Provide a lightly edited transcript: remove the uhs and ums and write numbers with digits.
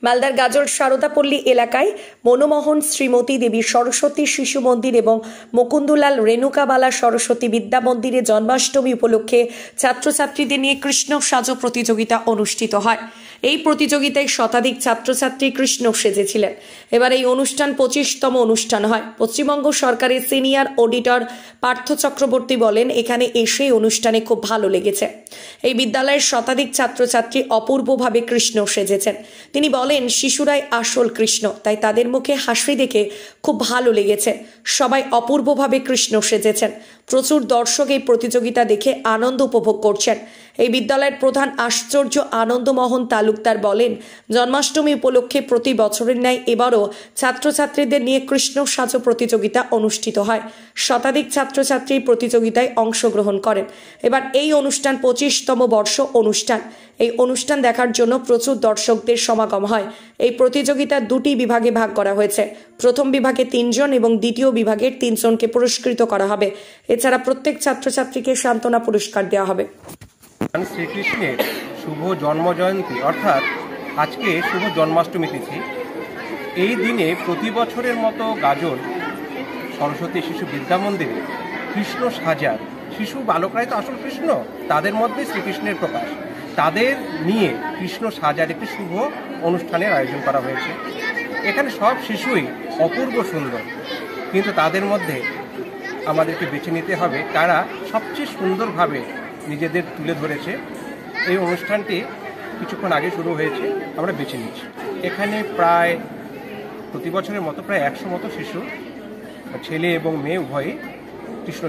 মালদার গাজল সারদাপল্লী এলাকায় মনমোহন শ্রীমতী দেবী সরস্বতী শিশু মন্দির এবং মুকুন্দলাল রেণুকাবালা সরস্বতী বিদ্যা মন্দিরে জন্মাষ্টমী উপলক্ষে ছাত্রছাত্রীদের নিয়ে কৃষ্ণ সাজো প্রতিযোগিতা অনুষ্ঠিত হয়। এই প্রতিযোগিতায় শতাধিক ছাত্রছাত্রী কৃষ্ণ সেজেছিলেন। এবার এই অনুষ্ঠান 25তম অনুষ্ঠান হয়। পশ্চিমবঙ্গ সরকারের সিনিয়র অডিটর পার্থ চক্রবর্তী বলেন, এখানে এসে অনুষ্ঠানে খুব ভালো লেগেছে। এই বিদ্যালয়ের শতাধিক ছাত্রছাত্রী অপূর্বভাবে কৃষ্ণ সেজেছেন। তিনি বলেন, শিশুরাই আসল কৃষ্ণ, তাই তাদের মুখে হাসি দেখে খুব ভালো লেগেছে। সবাই অপূর্বভাবে কৃষ্ণ সেজেছেন। প্রচুর দর্শক এই প্রতিযোগিতা দেখে আনন্দ উপভোগ করছেন। এই বিদ্যালয়ের প্রধান আশ্চর্য আনন্দমোহন তালুকদার বলেন, জন্মাষ্টমী উপলক্ষে প্রতি বছরের ন্যায় এবারও ছাত্রছাত্রীদের নিয়ে কৃষ্ণ সাজো প্রতিযোগিতা অনুষ্ঠিত হয়। শতাধিক ছাত্রছাত্রী প্রতিযোগিতায় অংশগ্রহণ করেন। এবার এই অনুষ্ঠান 25তম বর্ষ অনুষ্ঠান। এই অনুষ্ঠান দেখার জন্য প্রচুর দর্শকদের সমাগম হয়। এই প্রতিযোগিতা 2টি বিভাগে ভাগ করা হয়েছে। প্রথম বিভাগে 3 জন এবং দ্বিতীয় বিভাগের 3 জনকে পুরস্কৃত করা হবে। এছাড়া প্রত্যেক ছাত্রছাত্রীকে সান্ত্বনা পুরস্কার দেওয়া হবে। শ্রীকৃষ্ণের শুভ জন্ম জয়ন্তী অর্থাৎ আজকে শুভ জন্মাষ্টমী তিথি। এই দিনে প্রতি বছরের মতো গাজল সরস্বতী শিশু বিদ্যা মন্দিরে কৃষ্ণ সাজার, শিশু বালকরাই তো আসল কৃষ্ণ, তাদের মধ্যে শ্রীকৃষ্ণের প্রকাশ, তাদের নিয়ে কৃষ্ণ সাজার একটি শুভ অনুষ্ঠানের আয়োজন করা হয়েছে। এখানে সব শিশুই অপূর্ব সুন্দর, কিন্তু তাদের মধ্যে আমাদেরকে বেছে নিতে হবে তারা সবচেয়ে সুন্দরভাবে নিজেদের তুলে ধরেছে। এই অনুষ্ঠানটি কিছুক্ষণ আগে শুরু হয়েছে, আমরা বেছে নিচ্ছি। এখানে প্রায় প্রতি বছরের মতো প্রায় 100 মতো শিশু, ছেলে এবং মেয়ে উভয়ই কৃষ্ণ